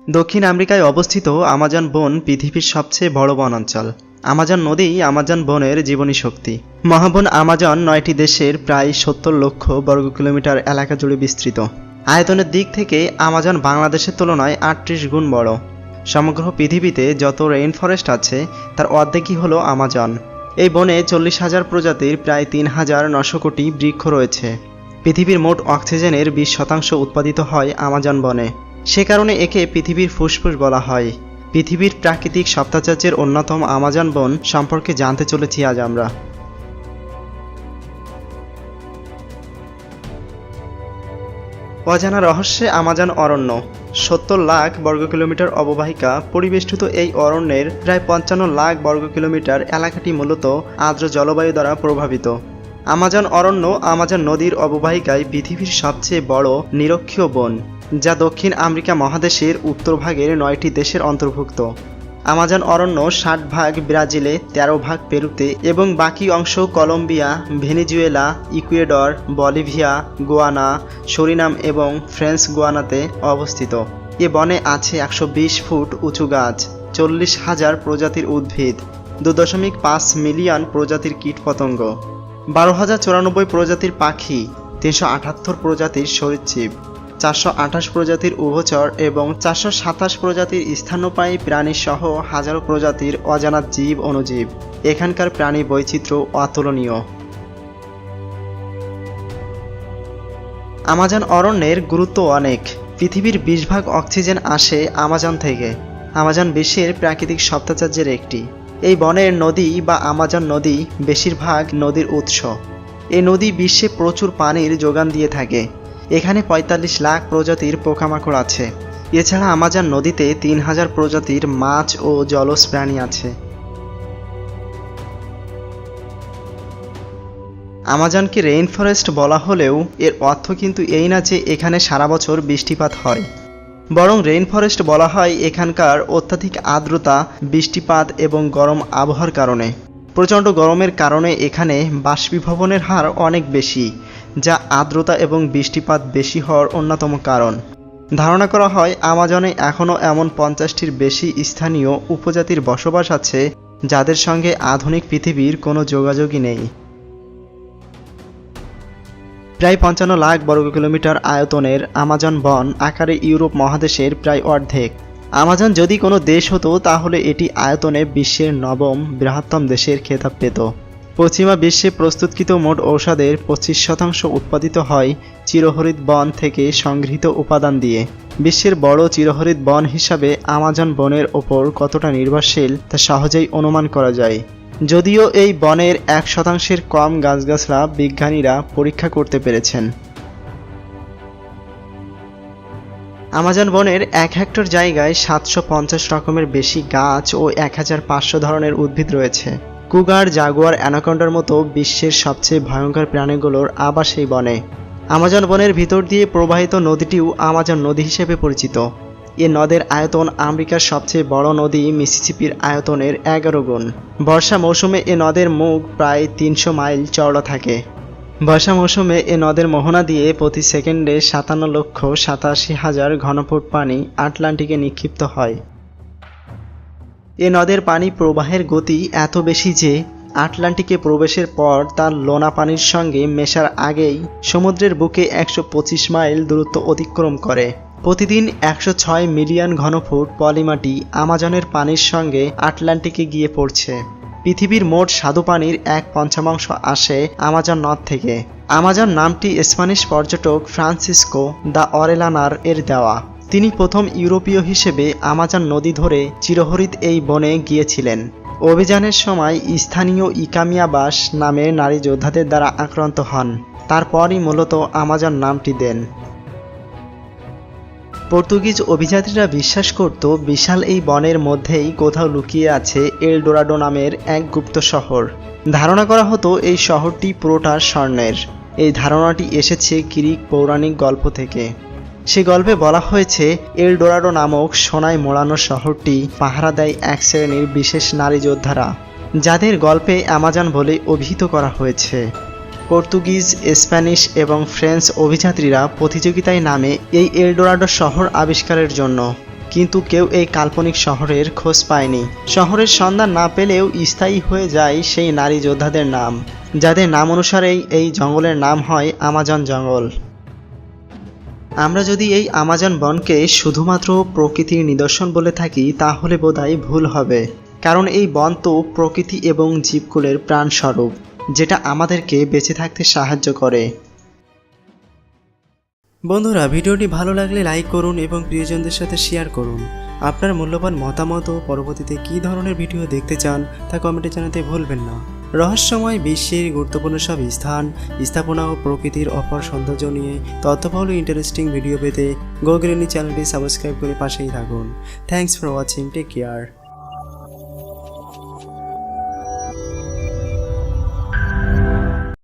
দক্ষিণ আমেরিকায় অবস্থিত আমাজন বন পৃথিবীর সবচেয়ে বড় বনাঞ্চল। আমাজন নদী আমাজন বনের জীবনী শক্তি। মহাবন আমাজন 9টি দেশের প্রায় 70 লক্ষ বর্গ কিলোমিটার এলাকা জুড়ে বিস্তৃত। আয়তনের দিক থেকে আমাজন বাংলাদেশের তুলনায় 38 গুণ বড়। সমগ্র পৃথিবীতে যত রেইন ফরেস্ট আছে তার অর্ধেকই হলো আমাজন। এই বনে 40,000 প্রজাতির প্রায় 3,900 কোটি বৃক্ষ রয়েছে। পৃথিবীর মোট অক্সিজেনের 20% উৎপাদিত হয় আমাজন বনে। সে কারণে একে পৃথিবীর ফুসফুস বলা হয়। পৃথিবীর প্রাকৃতিক সপ্তাচার্যের অন্যতম আমাজন বন সম্পর্কে জানতে চলেছি আজ আমরা। অজানা রহস্যে আমাজন অরণ্য। 70 লাখ বর্গ কিলোমিটার অববাহিকা পরিবেষ্টিত এই অরণ্যের প্রায় 55 লাখ বর্গ কিলোমিটার এলাকাটি মূলত আর্দ্র জলবায়ু দ্বারা প্রভাবিত। আমাজন অরণ্য আমাজন নদীর অববাহিকায় পৃথিবীর সবচেয়ে বড় নিরক্ষীয় বন, যা দক্ষিণ আমেরিকা মহাদেশের উত্তর ভাগের 9টি দেশের অন্তর্ভুক্ত। আমাজন অরণ্য 60 ভাগ ব্রাজিলে, 13 ভাগ পেরুতে এবং বাকি অংশ Colombia, Venezuela, Ecuador, Bolivia, গোয়ানা, Surinam এবং ফ্রেঞ্চ গুয়ানাতে অবস্থিত। এ বনে আছে 120 ফুট উঁচু গাছ, 40,000 প্রজাতির উদ্ভিদ, 2.5 মিলিয়ন প্রজাতির কীটপতঙ্গ, 12,094 প্রজাতির পাখি, 378 প্রজাতির সরীসৃপ, 428 প্রজাতির উভচর এবং 427 প্রজাতির স্তন্যপায়ী প্রাণী সহ হাজারো প্রজাতির অজানা জীব অণুজীব। এখানকার প্রাণী বৈচিত্র্য অতুলনীয়। আমাজন অরণ্যের গুরুত্ব অনেক। পৃথিবীর 20 ভাগ অক্সিজেন আসে আমাজন থেকে। আমাজন বিশ্বের প্রাকৃতিক সপ্তাচার্যের একটি। এই বনের নদী বা আমাজন নদী বেশিরভাগ নদীর উৎস। এই নদী বিশ্বে প্রচুর পানির যোগান দিয়ে থাকে। এখানে 45 লাখ প্রজাতির পোকামাকড় আছে। এছাড়া আমাজন নদীতে 3,000 প্রজাতির মাছ ও জলজ প্রাণী আছে। আমাজনকে রেইন ফরেস্ট বলা হলেও এর অর্থ কিন্তু এই না যে এখানে সারা বছর বৃষ্টিপাত হয়, বরং রেইন ফরেস্ট বলা হয় এখানকার অত্যাধিক আর্দ্রতা, বৃষ্টিপাত এবং গরম আবহাওয়ার কারণে। প্রচণ্ড গরমের কারণে এখানে বাষ্পীভবনের হার অনেক বেশি, যা আর্দ্রতা এবং বৃষ্টিপাত বেশি হওয়ার অন্যতম কারণ। ধারণা করা হয় আমাজনে এখনও এমন 50টির বেশি স্থানীয় উপজাতির বসবাস আছে যাদের সঙ্গে আধুনিক পৃথিবীর কোনো যোগাযোগই নেই। প্রায় 55 লাখ বর্গ কিলোমিটার আয়তনের আমাজন বন আকারে ইউরোপ মহাদেশের প্রায় অর্ধেক। আমাজন যদি কোনো দেশ হতো তাহলে এটি আয়তনে বিশ্বের 9ম বৃহত্তম দেশের খেতাব পেত। পশ্চিমা বিশ্বে প্রস্তুতকৃত মোট ঔষধের 25% উৎপাদিত হয় চিরহরিৎ বন থেকে সংগৃহীত উপাদান দিয়ে। বিশ্বের বড় চিরহরিৎ বন হিসাবে আমাজন বনের ওপর কতটা নির্ভরশীল তা সহজেই অনুমান করা যায়। যদিও এই বনের 1% কম গাছগাছরা বিজ্ঞানীরা পরীক্ষা করতে পেরেছেন। আমাজন বনের 1 হেক্টর জায়গায় 750 রকমের বেশি গাছ ও 1500 ধরনের উদ্ভিদ রয়েছে। কুগার, জাগুয়ার, অ্যানাকন্ডার মতো বিশ্বের সবচেয়ে ভয়ঙ্কর প্রাণীগুলোর আবাস এই বনে। আমাজন বনের ভিতর দিয়ে প্রবাহিত নদীটিও আমাজন নদী হিসেবে পরিচিত। এ নদের আয়তন আমেরিকার সবচেয়ে বড় নদী মিসিসিপির আয়তনের 11 গুণ। বর্ষা মৌসুমে এ নদের মুখ প্রায় 300 মাইল চওড়া থাকে। বর্ষা মৌসুমে এ নদের মোহনা দিয়ে প্রতি সেকেন্ডে 57,87,000 ঘনফুট পানি আটলান্টিকে নিক্ষিপ্ত হয়। এ নদের পানি প্রবাহের গতি এত বেশি যে আটলান্টিকে প্রবেশের পর তার লোনা পানির সঙ্গে মেশার আগেই সমুদ্রের বুকে 125 মাইল দূরত্ব অতিক্রম করে। প্রতিদিন 106 মিলিয়ন ঘনফুট পলিমাটি আমাজনের পানির সঙ্গে আটলান্টিকে গিয়ে পড়ছে। পৃথিবীর মোট স্বাদু পানির 1/5 আসে আমাজন নদ থেকে। আমাজন নামটি স্প্যানিশ পর্যটক ফ্রান্সিসকো দ্য অরেলানার এর দেওয়া। তিনি প্রথম ইউরোপীয় হিসেবে আমাজন নদী ধরে চিরহরিৎ এই বনে গিয়েছিলেন। অভিযানের সময় স্থানীয় ইকামিয়াবাস নামের নারী যোদ্ধাদের দ্বারা আক্রান্ত হন। তারপরই মূলত আমাজন নামটি দেন। পর্তুগিজ অভিযাত্রীরা বিশ্বাস করত বিশাল এই বনের মধ্যেই কোথাও লুকিয়ে আছে এল ডোরাডো নামের এক গুপ্ত শহর। ধারণা করা হতো এই শহরটি পুরোটা স্বর্ণের। এই ধারণাটি এসেছে গ্রিক পৌরাণিক গল্প থেকে। সে গল্পে বলা হয়েছে এল ডোরাডো নামক সোনায় মোড়ানো শহরটি পাহারা দেয় এক শ্রেণীর বিশেষ নারী যোদ্ধারা, যাদের গল্পে আমাজন বলে অভিহিত করা হয়েছে। পর্তুগিজ, স্প্যানিশ এবং ফ্রেঞ্চ অভিযাত্রীরা প্রতিযোগিতায় নামে এই এল ডোরাডো শহর আবিষ্কারের জন্য, কিন্তু কেউ এই কাল্পনিক শহরের খোঁজ পায়নি। শহরের সন্ধান না পেলেও স্থায়ী হয়ে যায় সেই নারী যোদ্ধাদের নাম, যাদের নাম অনুসারেই এই জঙ্গলের নাম হয় আমাজন জঙ্গল। আমরা যদি এই আমাজন বনকে শুধুমাত্র প্রকৃতির নিদর্শন বলে থাকি তাহলে বোধহয় ভুল হবে, কারণ এই বন তো প্রকৃতি এবং জীবকুলের প্রাণস্বরূপ, যেটা আমাদেরকে বেঁচে থাকতে সাহায্য করে। বন্ধুরা, ভিডিওটি ভালো লাগলে লাইক করুন এবং প্রিয়জনদের সাথে শেয়ার করুন। আপনার মূল্যবান মতামত ও পরবর্তীতে কী ধরনের ভিডিও দেখতে চান তা কমেন্টে জানাতে ভুলবেন না। রহস্যময় বিশ্বের গুরুত্বপূর্ণ সব স্থান, স্থাপনা ও প্রকৃতির অপার সৌন্দর্য নিয়ে তথ্যবহুল ইন্টারেস্টিং ভিডিও পেতে গো গ্রিনি চ্যানেলটি সাবস্ক্রাইব করে পাশেই থাকুন। Thanks for watching, take care.